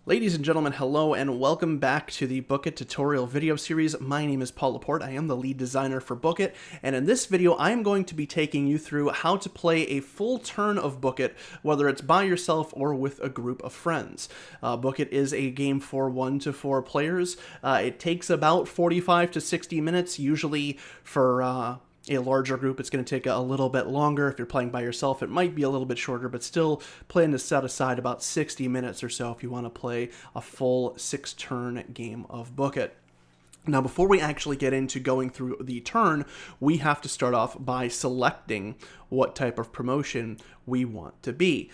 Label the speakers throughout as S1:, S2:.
S1: Ladies and gentlemen, hello and welcome back to the Book It tutorial video series. My name is Paul Laporte. I am the lead designer for Book It, and in this video I am going to be taking you through how to play a full turn of Book It, whether it's by yourself or with a group of friends. Book It is a game for 1 to 4 players. It takes about 45 to 60 minutes, usually for a larger group, it's going to take a little bit longer. If you're playing by yourself, it might be a little bit shorter, but still plan to set aside about 60 minutes or so if you want to play a full 6-turn game of Book It. Now, before we actually get into going through the turn, we have to start off by selecting what type of promotion we want to be.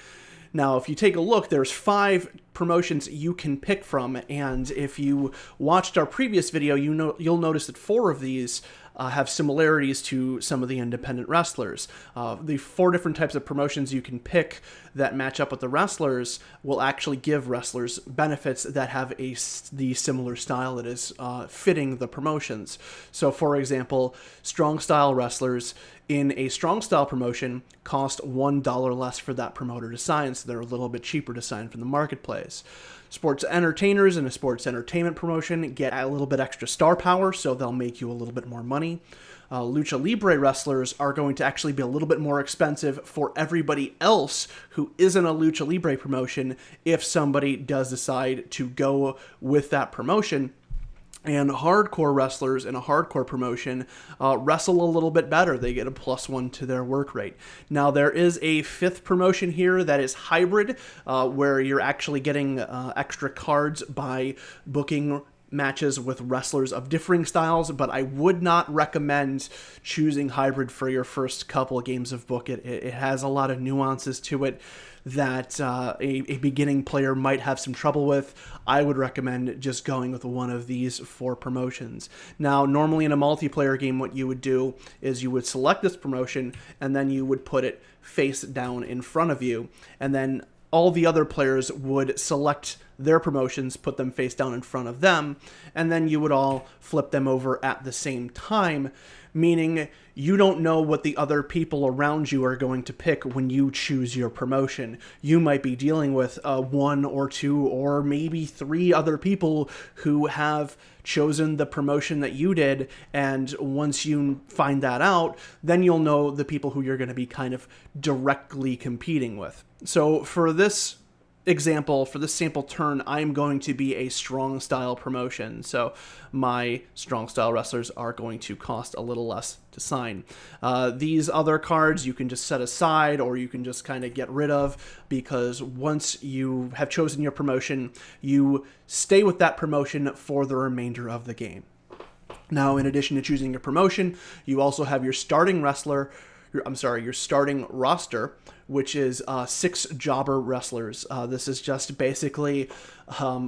S1: Now, if you take a look, there's 5 promotions you can pick from, and if you watched our previous video, you'll notice that 4 of these have similarities to some of the independent wrestlers. The 4 different types of promotions you can pick that match up with the wrestlers will actually give wrestlers benefits that have the similar style that is fitting the promotions. So, for example, strong style wrestlers in a strong style promotion cost $1 less for that promoter to sign, so they're a little bit cheaper to sign from the marketplace. Sports entertainers in a sports entertainment promotion get a little bit extra star power, so they'll make you a little bit more money. Lucha Libre wrestlers are going to actually be a little bit more expensive for everybody else who isn't a Lucha Libre promotion if somebody does decide to go with that promotion. And hardcore wrestlers in a hardcore promotion wrestle a little bit better. They get a +1 to their work rate. Now, there is a 5th promotion here that is hybrid, where you're actually getting extra cards by booking matches with wrestlers of differing styles, but I would not recommend choosing hybrid for your first couple of games of Book It. It has a lot of nuances to it that a beginning player might have some trouble with. I would recommend just going with one of these 4 promotions. Now, normally in a multiplayer game, what you would do is you would select this promotion, and then you would put it face down in front of you, and then all the other players would select their promotions, put them face down in front of them, and then you would all flip them over at the same time, meaning you don't know what the other people around you are going to pick when you choose your promotion. You might be dealing with 1 or 2 or maybe 3 other people who have chosen the promotion that you did, and once you find that out, then you'll know the people who you're going to be kind of directly competing with. So for this example, for this sample turn, I'm going to be a strong style promotion, so my strong style wrestlers are going to cost a little less to sign. These other cards you can just set aside, or you can just kind of get rid of, because once you have chosen your promotion, you stay with that promotion for the remainder of the game. Now, in addition to choosing your promotion, you also have your starting your starting roster, which is 6 jobber wrestlers. This is just basically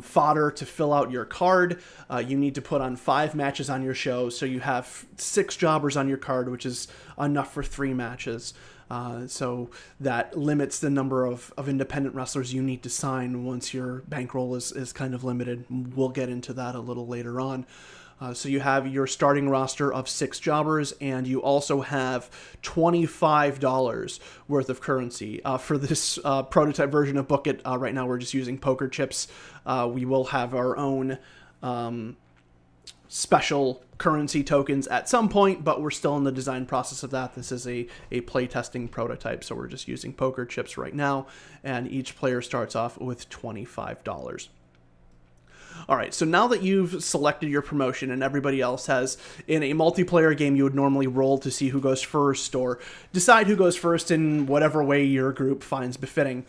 S1: fodder to fill out your card. You need to put on 5 matches on your show, so you have 6 jobbers on your card, which is enough for 3 matches. So that limits the number of independent wrestlers you need to sign once your bankroll is kind of limited. We'll get into that a little later on. So you have your starting roster of 6 jobbers, and you also have $25 worth of currency. For this prototype version of Book It, right now we're just using poker chips. We will have our own special currency tokens at some point, but we're still in the design process of that. This is a playtesting prototype, so we're just using poker chips right now, and each player starts off with $25. All right, so now that you've selected your promotion and everybody else has, in a multiplayer game, you would normally roll to see who goes first or decide who goes first in whatever way your group finds befitting.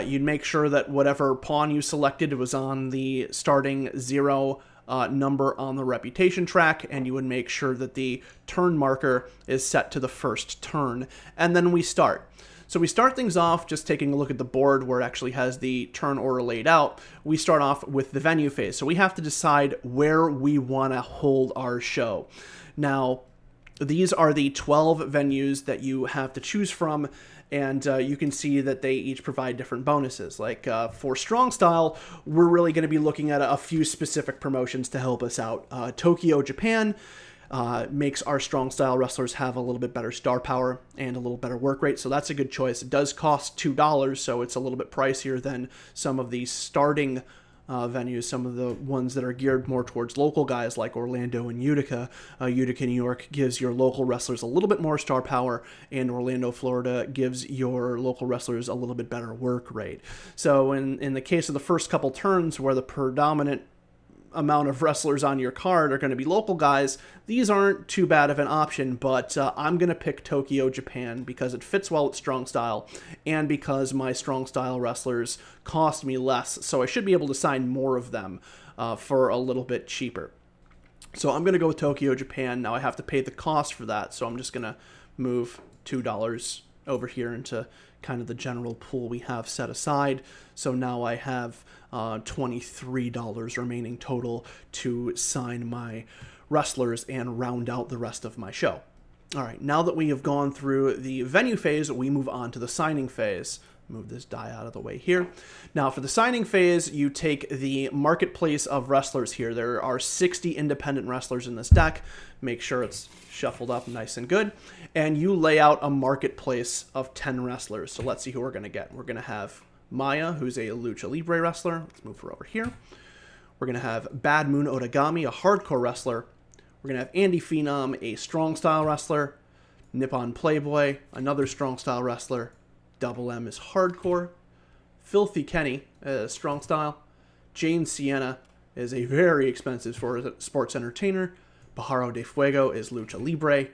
S1: You'd make sure that whatever pawn you selected was on the starting 0 number on the reputation track, and you would make sure that the turn marker is set to the first turn, and then we start. So we start things off just taking a look at the board where it actually has the turn order laid out. We start off with the venue phase. So we have to decide where we want to hold our show. Now, these are the 12 venues that you have to choose from, and you can see that they each provide different bonuses. Like for Strong Style, we're really going to be looking at a few specific promotions to help us out. Tokyo, Japan makes our strong style wrestlers have a little bit better star power and a little better work rate, so that's a good choice. It does cost $2, so it's a little bit pricier than some of the starting venues, some of the ones that are geared more towards local guys like Orlando and Utica. Utica, New York gives your local wrestlers a little bit more star power, and Orlando, Florida gives your local wrestlers a little bit better work rate. So in the case of the first couple turns where the predominant amount of wrestlers on your card are going to be local guys, these aren't too bad of an option, but I'm going to pick Tokyo, Japan because it fits well with Strong Style and because my Strong Style wrestlers cost me less, so I should be able to sign more of them for a little bit cheaper. So I'm going to go with Tokyo, Japan. Now I have to pay the cost for that, so I'm just going to move $2 over here into kind of the general pool we have set aside. So now I have $23 remaining total to sign my wrestlers and round out the rest of my show. All right, now that we have gone through the venue phase, we move on to the signing phase. Move this die out of the way here. Now for the signing phase, you take the marketplace of wrestlers here. There are 60 independent wrestlers in this deck. Make sure it's shuffled up nice and good. And you lay out a marketplace of 10 wrestlers. So let's see who we're going to get. We're going to have Maya, who's a Lucha Libre wrestler. Let's move her over here. We're going to have Bad Moon Otagami, a hardcore wrestler. We're going to have Andy Phenom, a strong style wrestler. Nippon Playboy, another strong style wrestler. Double M is hardcore. Filthy Kenny, strong style. Jane Sienna is a very expensive sports entertainer. Bajaro de Fuego is Lucha Libre.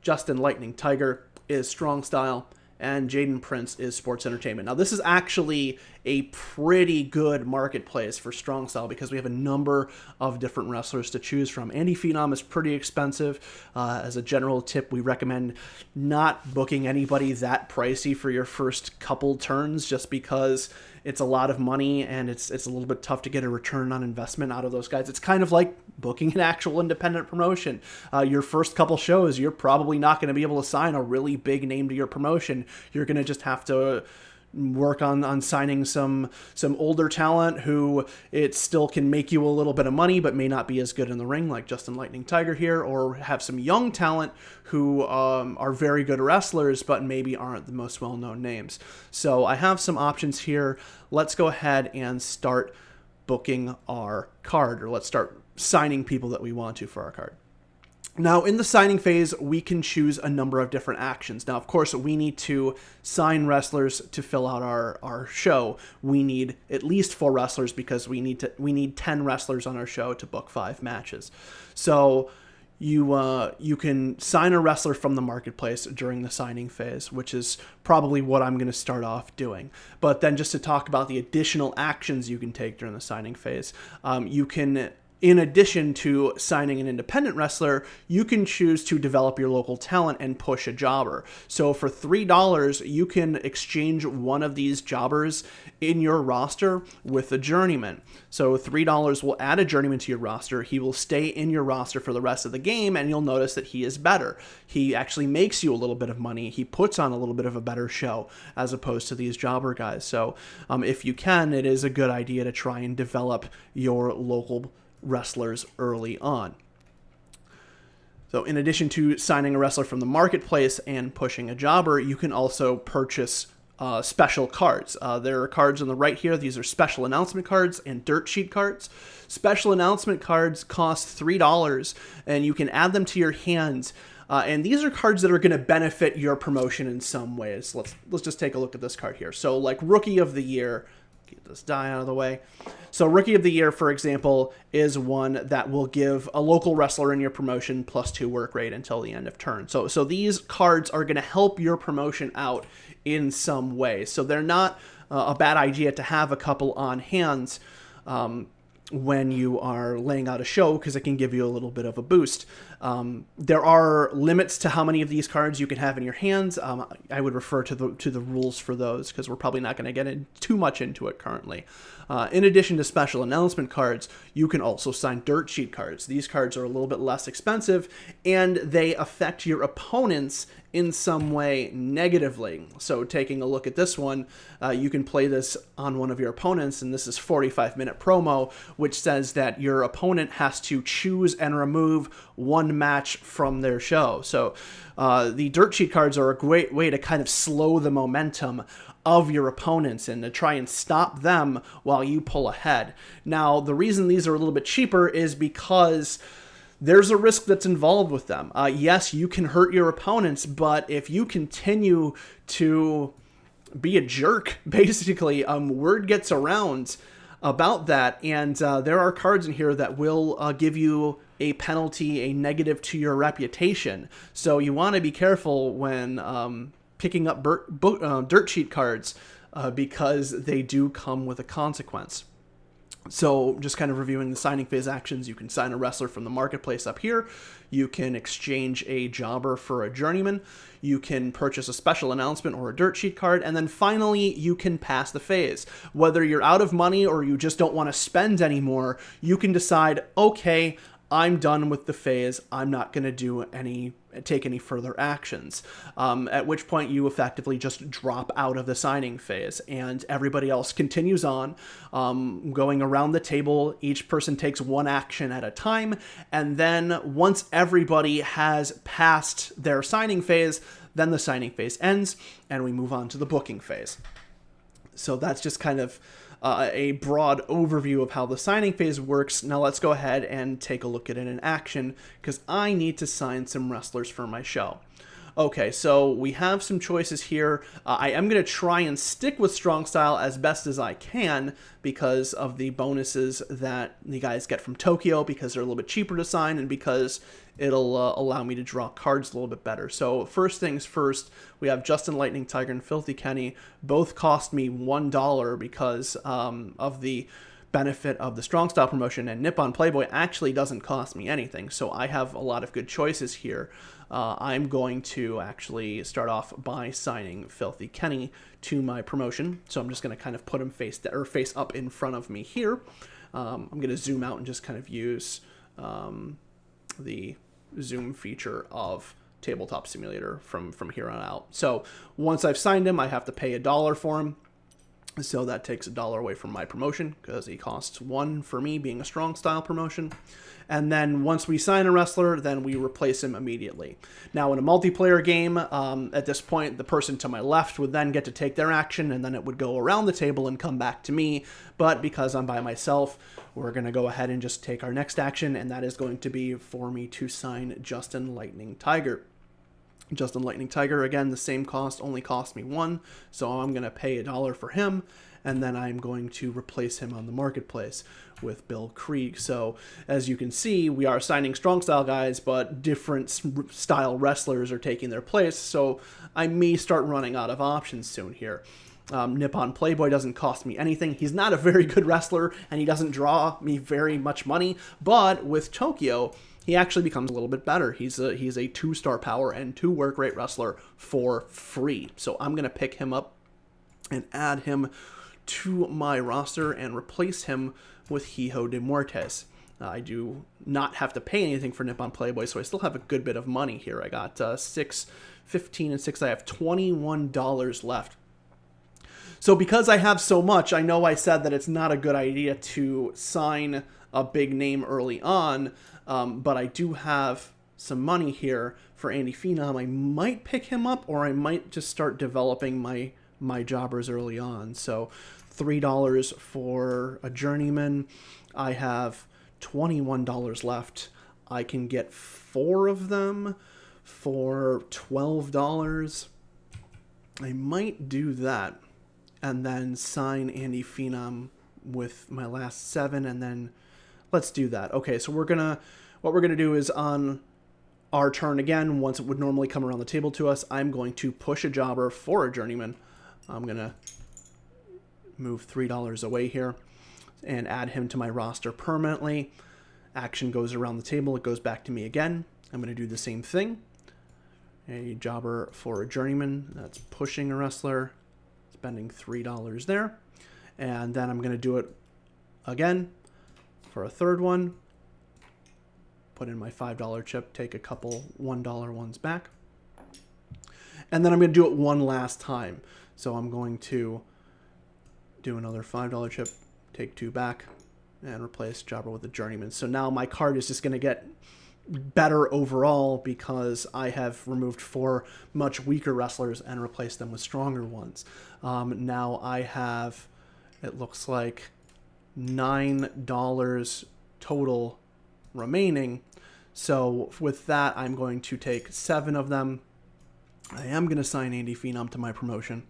S1: Justin Lightning Tiger is strong style. And Jaden Prince is sports entertainment. Now, this is actually a pretty good marketplace for strong style because we have a number of different wrestlers to choose from. Andy Phenom is pretty expensive. As a general tip, we recommend not booking anybody that pricey for your first couple turns just because it's a lot of money and it's a little bit tough to get a return on investment out of those guys. It's kind of like booking an actual independent promotion. Your first couple shows, you're probably not going to be able to sign a really big name to your promotion. You're going to just have to work on signing some older talent who it still can make you a little bit of money but may not be as good in the ring, like Justin Lightning Tiger here, or have some young talent who are very good wrestlers but maybe aren't the most well-known names. So I have some options here. Let's go ahead and start booking our card, or let's start signing people that we want to for our card. Now, in the signing phase, we can choose a number of different actions. Now, of course, we need to sign wrestlers to fill out our show. We need at least 4 wrestlers because we need 10 wrestlers on our show to book 5 matches. So you can sign a wrestler from the marketplace during the signing phase, which is probably what I'm going to start off doing. But then just to talk about the additional actions you can take during the signing phase, you can, in addition to signing an independent wrestler, you can choose to develop your local talent and push a jobber. So for $3, you can exchange one of these jobbers in your roster with a journeyman. So $3 will add a journeyman to your roster. He will stay in your roster for the rest of the game, and you'll notice that he is better. He actually makes you a little bit of money. He puts on a little bit of a better show as opposed to these jobber guys. So if you can, it is a good idea to try and develop your local wrestlers early on. So in addition to signing a wrestler from the marketplace and pushing a jobber, you can also purchase special cards. There are cards on the right here. These are special announcement cards and dirt sheet cards. Special announcement cards cost $3 and you can add them to your hands. And these are cards that are going to benefit your promotion in some ways. Let's just take a look at this card here. So like Rookie of the Year, get this die out of the way. So Rookie of the Year, for example, is one that will give a local wrestler in your promotion +2 work rate until the end of turn. So these cards are going to help your promotion out in some way. So they're not a bad idea to have a couple on hands when you are laying out a show, because it can give you a little bit of a boost. There are limits to how many of these cards you can have in your hands. I would refer to the rules for those, because we're probably not going to get too much into it currently. In addition to special announcement cards, you can also sign dirt sheet cards. These cards are a little bit less expensive, and they affect your opponents in some way negatively. So taking a look at this one, you can play this on one of your opponents, and this is 45-minute promo, which says that your opponent has to choose and remove one match from their show. So the dirt sheet cards are a great way to kind of slow the momentum of your opponents and to try and stop them while you pull ahead. Now, the reason these are a little bit cheaper is because there's a risk that's involved with them. Yes, you can hurt your opponents, but if you continue to be a jerk, basically, word gets around about that, and there are cards in here that will give you a penalty, a negative to your reputation. So you want to be careful when picking up dirt sheet cards because they do come with a consequence. So just kind of reviewing the signing phase actions, you can sign a wrestler from the marketplace up here. You can exchange a jobber for a journeyman. You can purchase a special announcement or a dirt sheet card. And then finally, you can pass the phase. Whether you're out of money or you just don't want to spend anymore, you can decide, okay, I'm done with the phase. I'm not going to take any further actions. At which point you effectively just drop out of the signing phase, and everybody else continues on, going around the table. Each person takes one action at a time, and then once everybody has passed their signing phase, then the signing phase ends, and we move on to the booking phase. So that's just kind of a broad overview of how the signing phase works. Now let's go ahead and take a look at it in action, because I need to sign some wrestlers for my show. Okay, so we have some choices here. I am going to try and stick with Strong Style as best as I can because of the bonuses that the guys get from Tokyo, because they're a little bit cheaper to sign and because it'll allow me to draw cards a little bit better. So first things first, we have Justin Lightning Tiger and Filthy Kenny. Both cost me $1 because of the benefit of the Strong Style promotion, and Nippon Playboy actually doesn't cost me anything, so I have a lot of good choices here. I'm going to actually start off by signing Filthy Kenny to my promotion, so I'm just going to kind of put him face up in front of me here. I'm going to zoom out and just kind of use the zoom feature of Tabletop Simulator from here on out. So once I've signed him, I have to pay $1 for him. So that takes $1 away from my promotion because he costs $1 for me being a Strong Style promotion. And then once we sign a wrestler, then we replace him immediately. Now in a multiplayer game, at this point, the person to my left would then get to take their action, and then it would go around the table and come back to me. But because I'm by myself, we're going to go ahead and just take our next action, and that is going to be for me to sign Justin Lightning Tiger. Justin Lightning Tiger, again, the same cost, only cost me $1, so I'm going to pay $1 for him, and then I'm going to replace him on the marketplace with Bill Krieg. So, as you can see, we are signing Strong Style guys, but different style wrestlers are taking their place, so I may start running out of options soon here. Nippon Playboy doesn't cost me anything. He's not a very good wrestler, and he doesn't draw me very much money, but with Tokyo, he actually becomes a little bit better. He's a 2-star power and 2 work rate wrestler for free. So I'm going to pick him up and add him to my roster and replace him with Hijo de Muertes. I do not have to pay anything for Nippon Playboy, so I still have a good bit of money here. I got 6, 15, and 6. I have $21 left. So because I have so much, I know I said that it's not a good idea to sign a big name early on, but I do have some money here for Andy Phenom. I might pick him up, or I might just start developing my jobbers early on. So $3 for a journeyman. I have $21 left. I can get 4 of them for $12. I might do that and then sign Andy Phenom with my last 7, and then let's do that. Okay, so what we're gonna do is on our turn again, once it would normally come around the table to us, I'm going to push a jobber for a journeyman. I'm gonna move $3 away here and add him to my roster permanently. Action goes around the table, it goes back to me again. I'm gonna do the same thing. A jobber for a journeyman, that's pushing a wrestler, spending $3 there. And then I'm gonna do it again for a third one. Put in my $5 chip, take a couple $1 ones back. And then I'm going to do it one last time. So I'm going to do another $5 chip, take 2 back, and replace jobber with a journeyman. So now my card is just going to get better overall because I have removed 4 much weaker wrestlers and replaced them with stronger ones. Now I have, it looks like, $9 total remaining. So with that, I'm going to take 7 of them. I am going to sign Andy Phenom to my promotion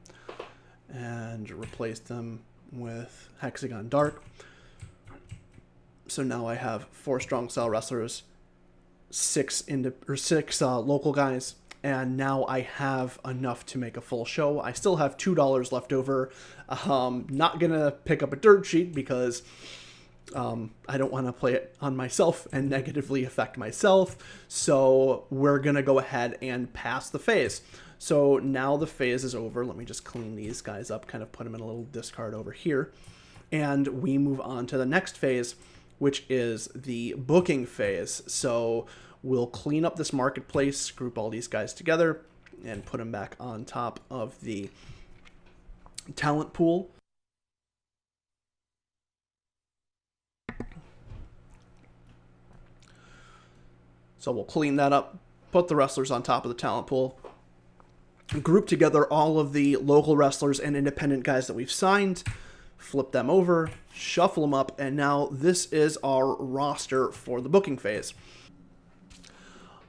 S1: and replace them with Hexagon Dark. So now I have 4 strong style wrestlers, 6 local guys, and now I have enough to make a full show. I still have $2 left over. Not gonna pick up a dirt sheet because I don't want to play it on myself and negatively affect myself. So we're gonna go ahead and pass the phase. So now the phase is over. Let me just clean these guys up, kind of put them in a little discard over here, and we move on to the next phase, which is the booking phase. So we'll clean up this marketplace, group all these guys together, and put them back on top of the talent pool. So we'll clean that up, put the wrestlers on top of the talent pool, group together all of the local wrestlers and independent guys that we've signed, flip them over, shuffle them up, and now this is our roster for the booking phase.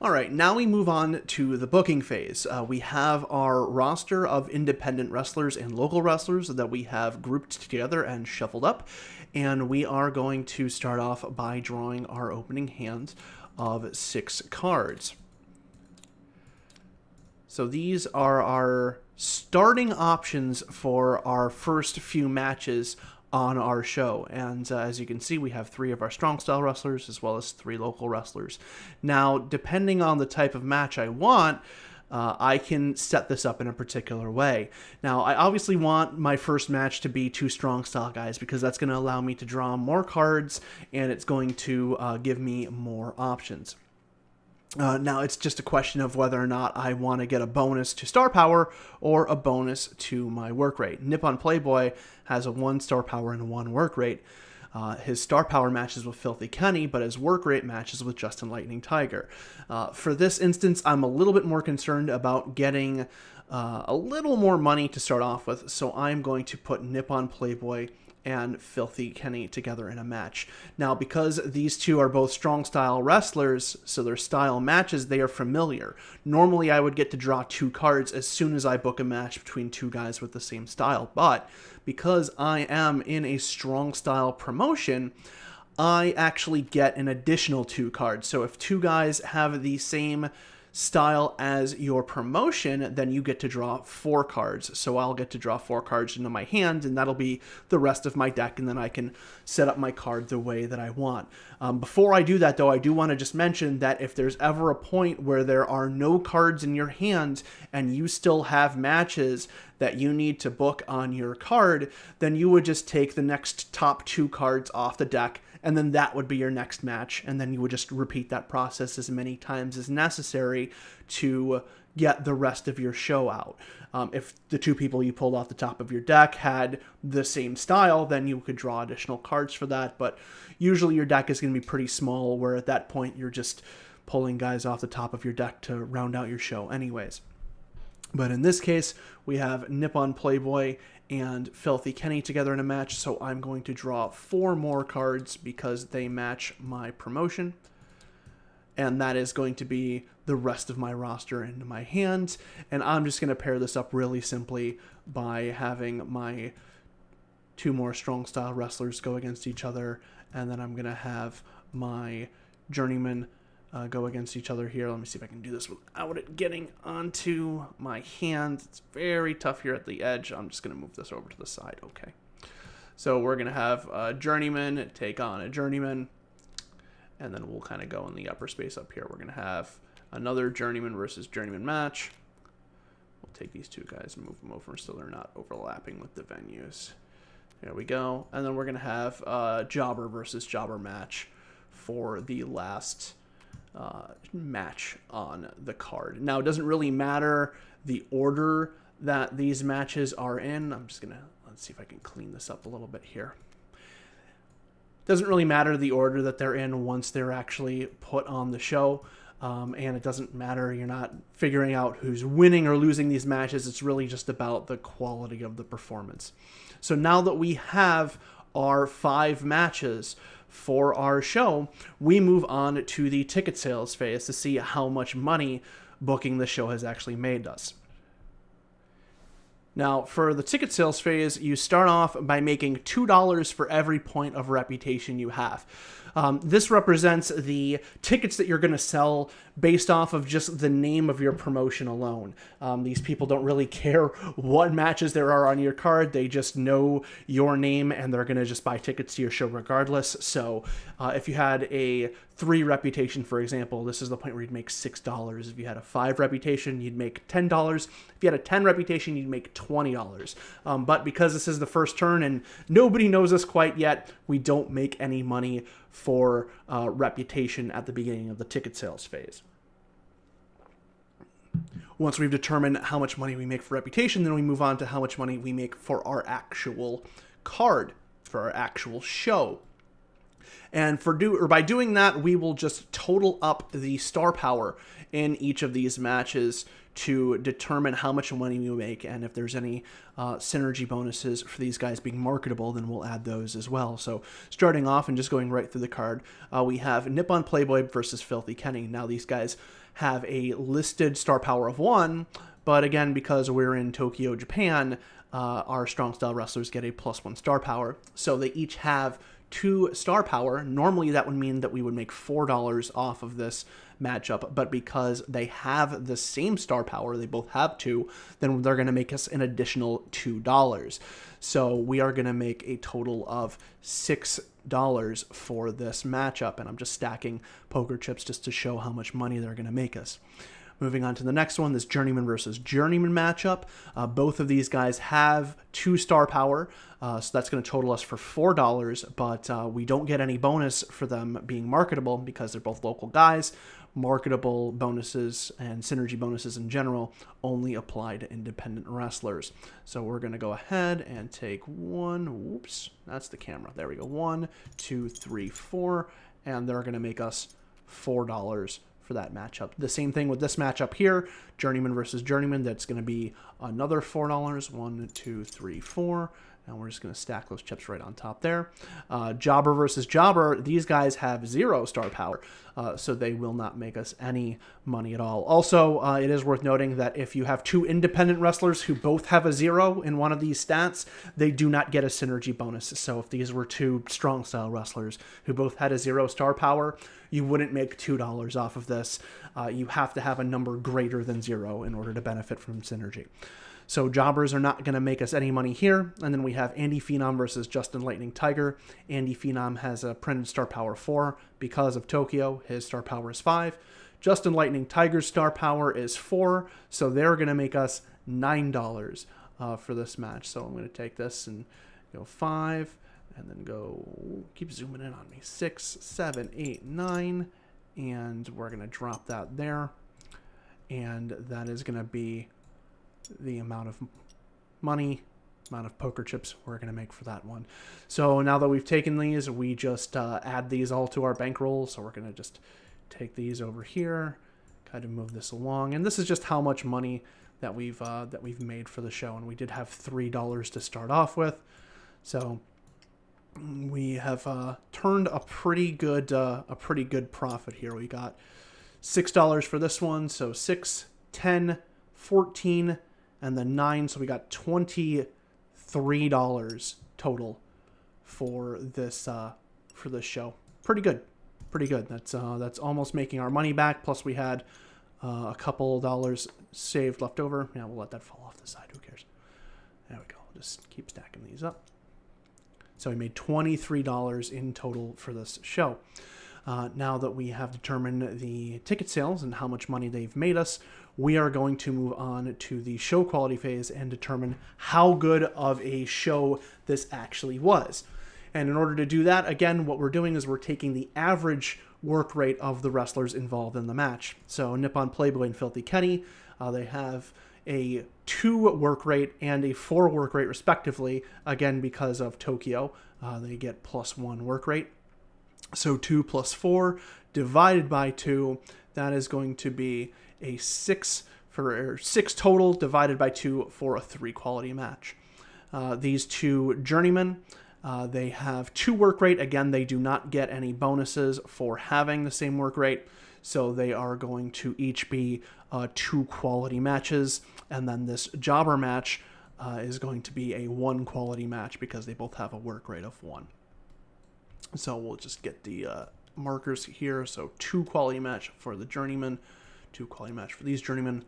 S1: All right, now we move on to the booking phase. We have our roster of independent wrestlers and local wrestlers that we have grouped together and shuffled up, and we are going to start off by drawing our opening hand of 6 cards. So these are our starting options for our first few matches on our show. And as you can see, we have 3 of our strong style wrestlers as well as 3 local wrestlers. Now, depending on the type of match I want, I can set this up in a particular way. Now, I obviously want my first match to be 2 strong style guys because that's going to allow me to draw more cards and it's going to give me more options. Now, it's just a question of whether or not I want to get a bonus to star power or a bonus to my work rate. Nippon Playboy has a 1 star power and a 1 work rate. His star power matches with Filthy Kenny, but his work rate matches with Justin Lightning Tiger. For this instance, I'm a little bit more concerned about getting a little more money to start off with, so I'm going to put Nippon Playboy and Filthy Kenny together in a match. Now, because these 2 are both strong style wrestlers, so their style matches, they are familiar. Normally, I would get to draw 2 cards as soon as I book a match between 2 guys with the same style, but because I am in a strong style promotion, I actually get an additional 2 cards. So if 2 guys have the same style as your promotion, then you get to draw 4 cards. So I'll get to draw 4 cards into my hand, and that'll be the rest of my deck, and then I can set up my card the way that I want. Before I do that, though, I do want to just mention that if there's ever a point where there are no cards in your hand and you still have matches that you need to book on your card, then you would just take the next top 2 cards off the deck, and then that would be your next match, and then you would just repeat that process as many times as necessary to get the rest of your show out. If the 2 people you pulled off the top of your deck had the same style, then you could draw additional cards for that, but usually your deck is going to be pretty small, where at that point you're just pulling guys off the top of your deck to round out your show anyways. But in this case, we have Nippon Playboy and Filthy Kenny together in a match, so I'm going to draw 4 more cards because they match my promotion. And that is going to be the rest of my roster into my hands. And I'm just going to pair this up really simply by having my 2 more strong style wrestlers go against each other. And then I'm going to have my journeyman go against each other here. Let me see if I can do this without it getting onto my hand. It's very tough here at the edge. I'm just going to move this over to the side. Okay. So we're going to have a journeyman take on a journeyman. And then we'll kind of go in the upper space up here. We're going to have another journeyman versus journeyman match. We'll take these 2 guys and move them over so they're not overlapping with the venues. There we go. And then we're going to have a jobber versus jobber match for the last match on the card. Now, it doesn't really matter the order that these matches are in. I'm just going to, let's see if I can clean this up a little bit here. Doesn't really matter the order that they're in once they're actually put on the show. And it doesn't matter, you're not figuring out who's winning or losing these matches. It's really just about the quality of the performance. So now that we have our 5 matches for our show, we move on to the ticket sales phase to see how much money booking the show has actually made us. Now, for the ticket sales phase, you start off by making $2 for every point of reputation you have. This represents the tickets that you're going to sell based off of just the name of your promotion alone. These people don't really care what matches there are on your card. They just know your name, and they're going to just buy tickets to your show regardless. So if you had a 3 reputation, for example, this is the point where you'd make $6. If you had a 5 reputation, you'd make $10. If you had a 10 reputation, you'd make $20. But because this is the first turn and nobody knows us quite yet, we don't make any money for reputation at the beginning of the ticket sales phase. Once we've determined how much money we make for reputation, then we move on to how much money we make for our actual card, for our actual show. And by doing that, we will just total up the star power in each of these matches to determine how much money we make, and if there's any synergy bonuses for these guys being marketable, then we'll add those as well. So starting off and just going right through the card, we have Nippon Playboy versus Filthy Kenny. Now these guys have a listed star power of 1, but again, because we're in Tokyo, Japan, our strong style wrestlers get a +1 star power. So they each have 2 star power. Normally that would mean that we would make $4 off of this matchup, but because they have the same star power, they both have 2, then they're going to make us an additional $2. So we are going to make a total of $6 for this matchup, and I'm just stacking poker chips just to show how much money they're going to make us. Moving on to the next one, this Journeyman versus Journeyman matchup. Both of these guys have 2 star power, so that's going to total us for $4, but we don't get any bonus for them being marketable because they're both local guys. Marketable bonuses and synergy bonuses in general only apply to independent wrestlers. So we're going to go ahead and take 1, whoops, that's the camera. There we go, 1, 2, 3, 4, and they're going to make us $4 for that matchup. The same thing with this matchup here, Journeyman versus Journeyman, that's going to be another $4. 1, 2, 3, 4. And we're just going to stack those chips right on top there. Jobber versus Jobber, these guys have 0 star power, so they will not make us any money at all. Also, it is worth noting that if you have 2 independent wrestlers who both have a 0 in one of these stats, they do not get a synergy bonus. So if these were 2 strong style wrestlers who both had a 0 star power, you wouldn't make $2 off of this. You have to have a number greater than 0 in order to benefit from synergy. So jobbers are not going to make us any money here. And then we have Andy Phenom versus Justin Lightning Tiger. Andy Phenom has a printed star power 4 because of Tokyo. His star power is 5. Justin Lightning Tiger's star power is 4, so they're going to make us $9 for this match. So I'm going to take this and go 5, and then go, keep zooming in on me, 6, 7, 8, 9, and we're going to drop that there. And that is going to be the amount of money, amount of poker chips we're going to make for that one. So now that we've taken these, we just add these all to our bankroll. So we're going to just take these over here, kind of move this along. And this is just how much money that we've made for the show. And we did have $3 to start off with. So we have turned a pretty good profit here. We got $6 for this one. So 6, 10, 14, and then 9, so we got $23 total for this show. Pretty good. That's almost making our money back. Plus we had a couple dollars saved left over. Yeah, we'll let that fall off the side. Who cares? There we go. We'll just keep stacking these up. So we made $23 in total for this show. Now that we have determined the ticket sales and how much money they've made us, we are going to move on to the show quality phase and determine how good of a show this actually was. And in order to do that, again, what we're doing is we're taking the average work rate of the wrestlers involved in the match. So Nippon Playboy and Filthy Kenny, they have a 2 work rate and a 4 work rate respectively, again because of Tokyo. They get +1 work rate. So 2 plus 4 divided by 2, that is going to be a 6 for 6 total divided by 2 for a 3 quality match. These two journeymen, they have 2 work rate. Again, they do not get any bonuses for having the same work rate, so they are going to each be 2 quality matches, and then this jobber match is going to be a 1 quality match because they both have a work rate of 1. So we'll just get the markers here. So 2 quality match for the journeyman, 2 quality match for these journeymen,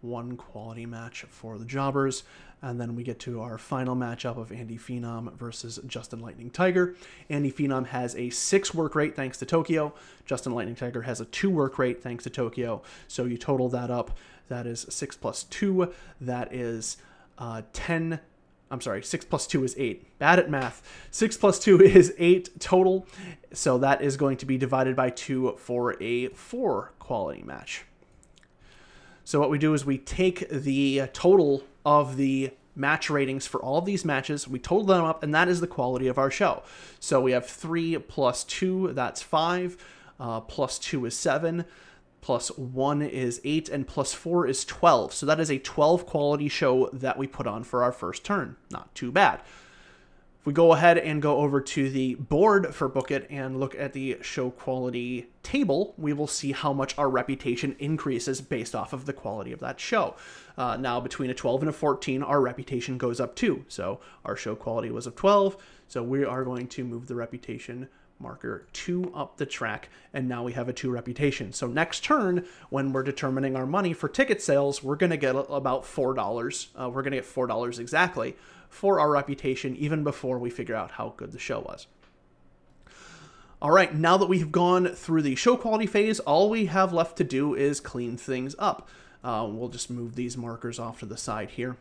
S1: 1 quality match for the jobbers. And then we get to our final matchup of Andy Phenom versus Justin Lightning Tiger. Andy Phenom has a 6 work rate thanks to Tokyo. Justin Lightning Tiger has a 2 work rate thanks to Tokyo. So you total that up. That is 6 plus 2. That is 10. I'm sorry, 6 plus 2 is 8. Bad at math. 6 plus 2 is 8 total. So that is going to be divided by 2 for a 4 quality match. So what we do is we take the total of the match ratings for all of these matches, we total them up, and that is the quality of our show. So we have 3 plus 2, that's 5, plus 2 is 7, plus 1 is 8, and plus 4 is 12. So that is a 12 quality show that we put on for our first turn. Not too bad. If we go ahead and go over to the board for Book It and look at the show quality table, we will see how much our reputation increases based off of the quality of that show. Now, between a 12 and a 14, our reputation goes up too. So our show quality was of 12, so we are going to move the reputation marker 2 up the track, and now we have a 2 reputation. So next turn, when we're determining our money for ticket sales, we're going to get about $4. We're going to get $4 exactly for our reputation, even before we figure out how good the show was. All right, now that we've gone through the show quality phase, all we have left to do is clean things up. We'll just move these markers off to the side here.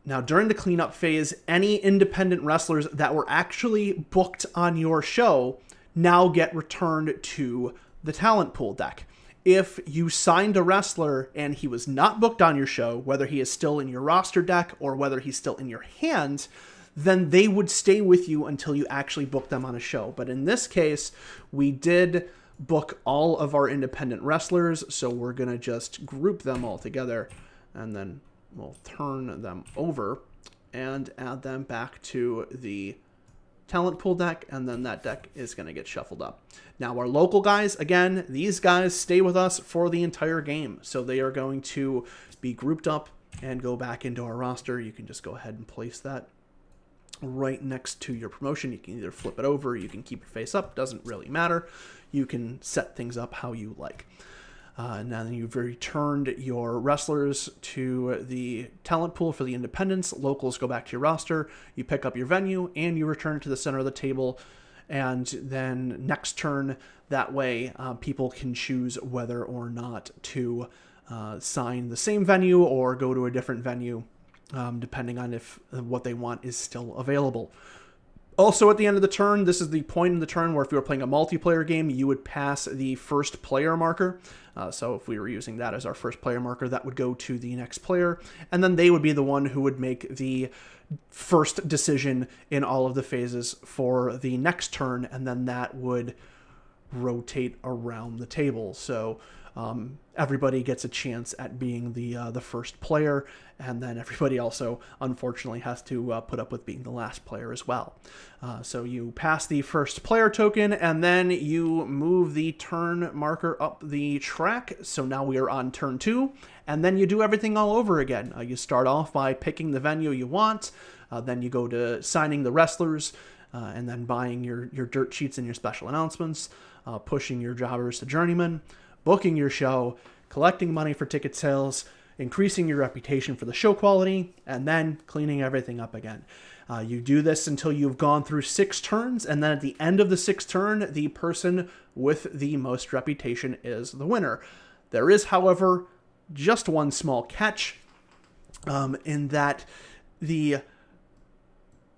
S1: Now, during the cleanup phase, any independent wrestlers that were actually booked on your show now get returned to the talent pool deck. If you signed a wrestler and he was not booked on your show, whether he is still in your roster deck or whether he's still in your hands, then they would stay with you until you actually book them on a show. But in this case, we did book all of our independent wrestlers, so we're going to just group them all together, and then we'll turn them over and add them back to the talent pool deck, and then that deck is going to get shuffled up. Now, our local guys, again, these guys stay with us for the entire game, so they are going to be grouped up and go back into our roster. You can just go ahead and place that right next to your promotion. You can either flip it over, you can keep it face up, doesn't really matter. You can set things up how you like. Now that you've returned your wrestlers to the talent pool for the independents, locals go back to your roster, you pick up your venue, and you return to the center of the table. And then next turn, that way people can choose whether or not to sign the same venue or go to a different venue, depending on if what they want is still available. Also, at the end of the turn, this is the point in the turn where if you were playing a multiplayer game, you would pass the first player marker. So if we were using that as our first player marker, that would go to the next player, and then they would be the one who would make the first decision in all of the phases for the next turn, and then that would rotate around the table. So everybody gets a chance at being the first player, and then everybody also, unfortunately, has to put up with being the last player as well. So you pass the first player token, and then you move the turn marker up the track. So now we are on turn 2, and then you do everything all over again. You start off by picking the venue you want, then you go to signing the wrestlers, and then buying your dirt sheets and your special announcements, pushing your jobbers to journeyman, booking your show, collecting money for ticket sales, increasing your reputation for the show quality, and then cleaning everything up again. You do this until you've gone through 6 turns, and then at the end of the 6th turn, the person with the most reputation is the winner. There is, however, just one small catch, in that the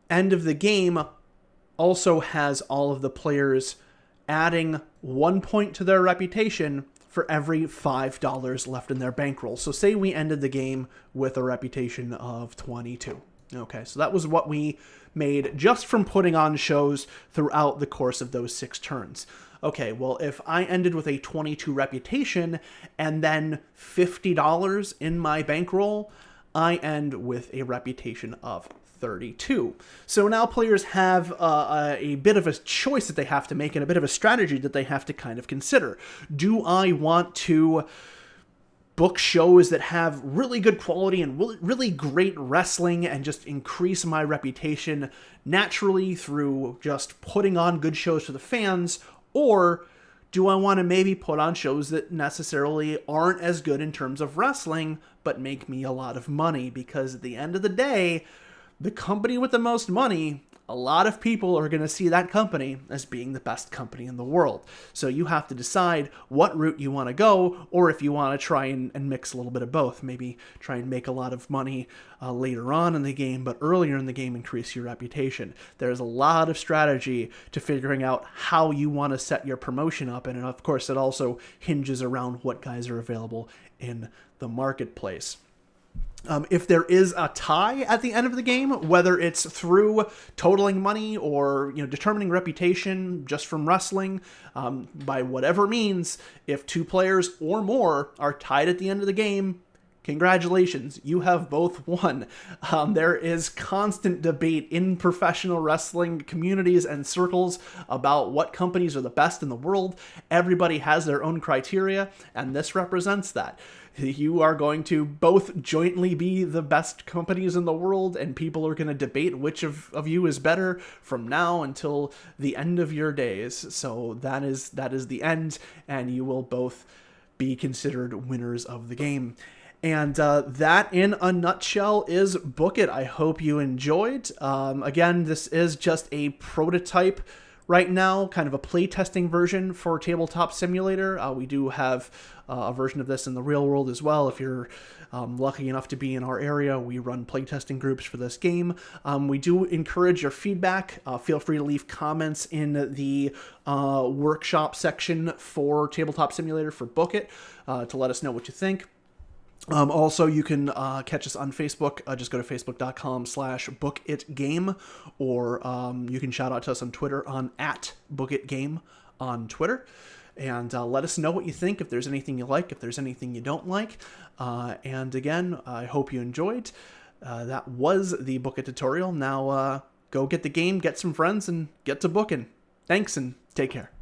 S1: end of the game also has all of the players adding 1 point to their reputation for every $5 left in their bankroll. So say we ended the game with a reputation of 22. Okay, so that was what we made just from putting on shows throughout the course of those 6 turns. Okay, well, if I ended with a 22 reputation and then $50 in my bankroll, I end with a reputation of 32. So now players have a bit of a choice that they have to make and a bit of a strategy that they have to kind of consider. Do I want to book shows that have really good quality and really great wrestling and just increase my reputation naturally through just putting on good shows for the fans? Or do I want to maybe put on shows that necessarily aren't as good in terms of wrestling, but make me a lot of money? Because at the end of the day, the company with the most money, a lot of people are going to see that company as being the best company in the world. So you have to decide what route you want to go, or if you want to try and mix a little bit of both. Maybe try and make a lot of money later on in the game, but earlier in the game increase your reputation. There's a lot of strategy to figuring out how you want to set your promotion up, and of course it also hinges around what guys are available in the marketplace. If there is a tie at the end of the game, whether it's through totaling money or determining reputation just from wrestling, by whatever means, if 2 players or more are tied at the end of the game, congratulations, you have both won. There is constant debate in professional wrestling communities and circles about what companies are the best in the world. Everybody has their own criteria, and this represents that. You are going to both jointly be the best companies in the world, and people are going to debate which of you is better from now until the end of your days. So that is the end, and you will both be considered winners of the game. And that, in a nutshell, is Book It. I hope you enjoyed. Again, this is just a prototype right now, kind of a playtesting version for Tabletop Simulator. We do have a version of this in the real world as well. If you're lucky enough to be in our area, we run playtesting groups for this game. We do encourage your feedback. Feel free to leave comments in the workshop section for Tabletop Simulator for Book It to let us know what you think. Also, you can catch us on Facebook. Just go to facebook.com/bookitgame, or you can shout out to us on Twitter on @bookitgame on Twitter. And let us know what you think, if there's anything you like, if there's anything you don't like. And again, I hope you enjoyed. That was the Book It tutorial. Now go get the game, get some friends, and get to booking. Thanks, and take care.